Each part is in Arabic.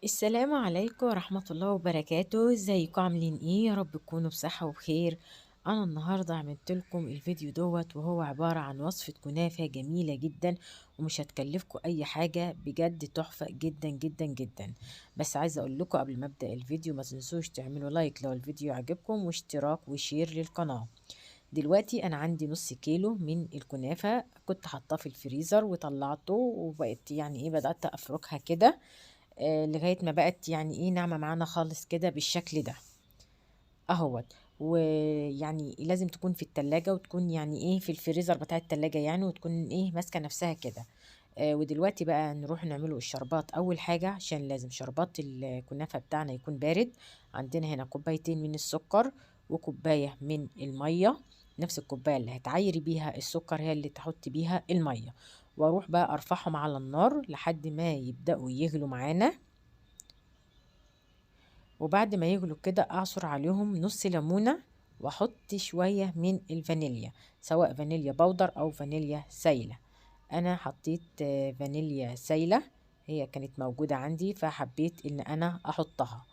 السلام عليكم ورحمة الله وبركاته. ازيكم عاملين ايه؟ يا رب تكونوا بصحة وبخير. انا النهاردة عملت لكم الفيديو دوت وهو عبارة عن وصفة كنافة جميلة جدا، ومش هتكلفكم اي حاجة، بجد تحفة جدا جدا جدا. بس عايزة اقول لكم قبل ما ابدأ الفيديو ما تنسوش تعملوا لايك لو الفيديو عجبكم، واشتراك وشير للقناة. دلوقتي انا عندي نص كيلو من الكنافة، كنت حاطاه في الفريزر وطلعته وبقت يعني ايه، بدأت افركها كده لغاية ما بقت يعني ايه ناعمة معانا خالص كده بالشكل ده اهوت. ويعني لازم تكون في التلاجة، وتكون يعني ايه في الفريزر بتاع التلاجة يعني، وتكون ايه ماسكة نفسها كده. ودلوقتي بقى نروح نعمله الشربات. اول حاجة عشان لازم شربات الكنافة بتاعنا يكون بارد. عندنا هنا كوبايتين من السكر وكوباية من المية. نفس الكوباية اللي هتعايري بيها السكر هي اللي تحطي بيها المية. واروح بقى ارفعهم على النار لحد ما يبدأوا يغلوا معانا. وبعد ما يغلوا كده اعصر عليهم نص ليمونة، واحط شوية من الفانيليا، سواء فانيليا بودر او فانيليا سايلة. انا حطيت فانيليا سايلة، هي كانت موجودة عندي فحبيت ان انا احطها.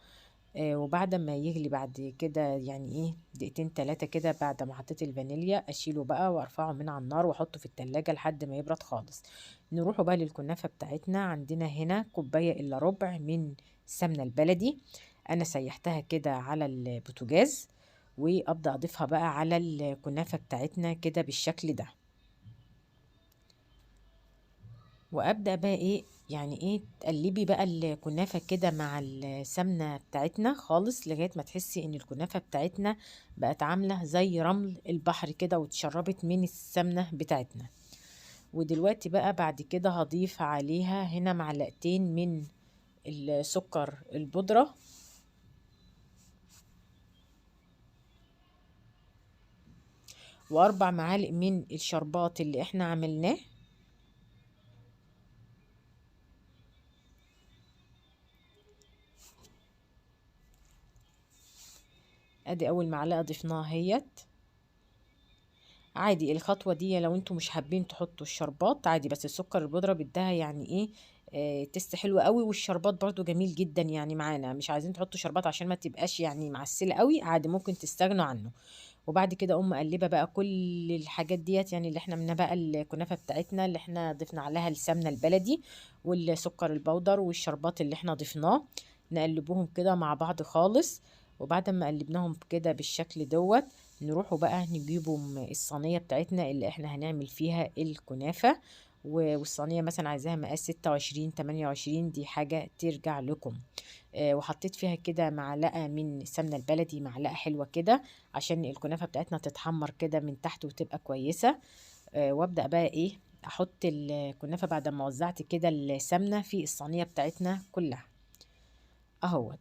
وبعد ما يغلي بعد كده يعني ايه دقيقتين تلاتة كده، بعد ما حطيت الفانيليا اشيله بقى وارفعه من على النار واحطه في التلاجة لحد ما يبرد خالص. نروحوا بقى للكنافة بتاعتنا. عندنا هنا كوباية الا ربع من السمنة البلدي، انا سيحتها كده على البوتاجاز، وابدا اضيفها بقى على الكنافة بتاعتنا كده بالشكل ده. وابدا بقى ايه يعني ايه تقلبي بقى الكنافه كده مع السمنه بتاعتنا خالص، لغايه ما تحسي ان الكنافه بتاعتنا بقت عامله زي رمل البحر كده، واتشربت من السمنه بتاعتنا. ودلوقتي بقى بعد كده هضيف عليها هنا معلقتين من السكر البودره، واربع معالق من الشربات اللي احنا عملناه. ادي اول معلقه ضفناها هيت. عادي الخطوة دي لو انتوا مش حابين تحطوا الشربات عادي، بس السكر البودرة بدها يعني ايه تست حلو قوي، والشربات برضو جميل جدا يعني معانا. مش عايزين تحطوا شربات عشان ما تبقاش يعني معسلة قوي، عادي ممكن تستغنوا عنه. وبعد كده مقلبه بقى كل الحاجات ديت، يعني اللي احنا منها بقى الكنافه بتاعتنا اللي احنا ضفنا عليها السمنه البلدي والسكر البودر والشربات اللي احنا ضفناه، نقلبوهم كده مع بعض خالص. وبعد ما قلبناهم كده بالشكل دوت، نروحوا بقى نجيبوا الصينيه بتاعتنا اللي احنا هنعمل فيها الكنافه. والصينيه مثلا عايزاها مقاس 26 28، دي حاجه ترجع لكم. وحطيت فيها كده معلقة من السمنة البلدي، معلقة حلوة كده عشان الكنافة بتاعتنا تتحمر كده من تحت وتبقى كويسة. وابدأ بقى ايه احط الكنافة بعد ما وزعت كده السمنة في الصينية بتاعتنا كلها اهوت.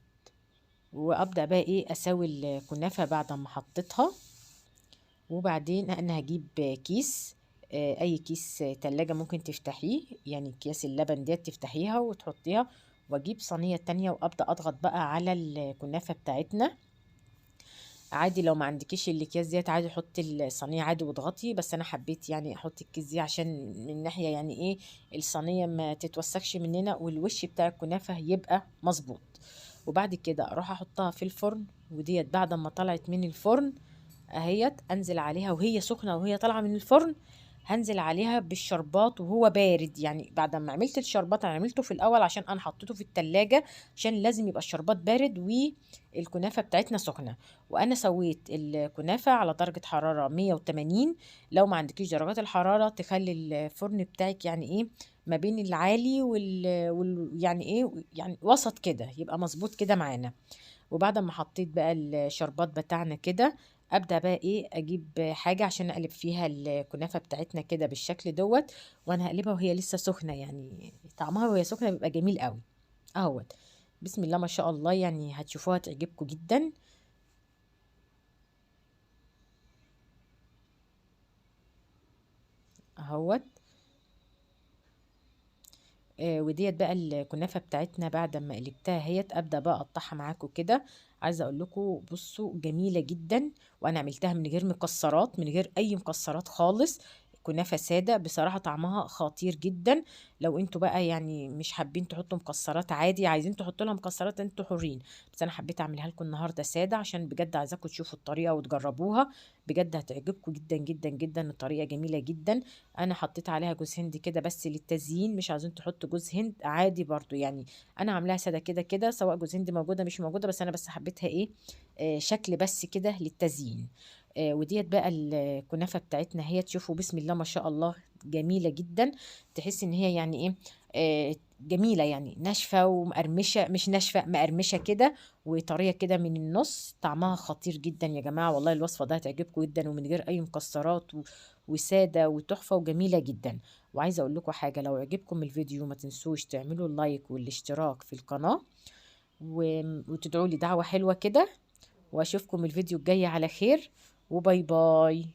وابدأ بقى ايه اسوي الكنافة بعد ما حطيتها. وبعدين انا هجيب كيس، اي كيس تلاجة ممكن تفتحيه، يعني اكياس اللبن ديت تفتحيها وتحطيها. واجيب صينية تانية وابدأ اضغط بقى على الكنافة بتاعتنا. عادي لو ما عندكيش الاكياس ديت عادي حطي الصينية عادي واضغطي، بس انا حبيت يعني احط الكيس دي عشان من ناحية يعني ايه الصينية ما تتوسخش مننا، والوش بتاع الكنافة يبقى مظبوط. وبعد كده اروح احطها في الفرن، وديت بعد ما طلعت من الفرن اهيت انزل عليها وهي سخنه، وهي طالعه من الفرن هنزل عليها بالشربات وهو بارد. يعني بعد ما عملت الشربات، انا عملته في الاول عشان انا حطيته في التلاجة، عشان لازم يبقى الشربات بارد والكنافه بتاعتنا سخنه. وانا سويت الكنافه على درجه حراره 180. لو ما عندكيش درجات الحراره تخلي الفرن بتاعك يعني ايه ما بين العالي يعني ايه يعني وسط كده، يبقى مظبوط كده معانا. وبعد ما حطيت بقى الشربات بتاعنا كده، ابدا بقى ايه اجيب حاجه عشان اقلب فيها الكنافه بتاعتنا كده بالشكل دوت. وانا هقلبها وهي لسه سخنه، يعني طعمها وهي سخنه بيبقى جميل قوي اهوت. بسم الله ما شاء الله، يعني هتشوفوها تعجبكم جدا اهوت. وديت بقى الكنافه بتاعتنا بعد ما قلبتها هيت ابدا بقى اقطعها معاكم كده. عايزه اقول لكم بصوا جميله جدا، وانا عملتها من غير مكسرات، من غير اي مكسرات خالص. كنافة سادة بصراحة طعمها خطير جدا. لو انتوا بقى يعني مش حابين تحطوا مكسرات عادي، عايزين تحطوا لها مكسرات انتوا حرين، بس انا حبيت اعملها لكم النهارده سادة عشان بجد عايزاكم تشوفوا الطريقة وتجربوها. بجد هتعجبكم جدا جدا جدا، الطريقة جميلة جدا. انا حطيت عليها جوز هند كده بس للتزيين، مش عايزين تحطوا جوز هند عادي برضو يعني. انا عاملاها سادة كده كده، سواء جوز هند موجودة مش موجودة، بس انا بس حبيتها ايه، شكل بس كده للتزيين. وديت بقى الكنافة بتاعتنا، هي تشوفوا بسم الله ما شاء الله جميلة جدا. تحس ان هي يعني ايه، جميلة يعني، ناشفة ومقرمشة، مش ناشفة مقرمشة كده، وطرية كده من النص. طعمها خطير جدا يا جماعة، والله الوصفة ده هتعجبكم جدا، ومن غير اي مكسرات وسادة وتحفة وجميلة جدا. وعايزة اقول لكم حاجة، لو عجبكم الفيديو ما تنسوش تعملوا اللايك والاشتراك في القناة، وتدعوا لي دعوة حلوة كده. واشوفكم الفيديو الجاي على خير، وباي باي.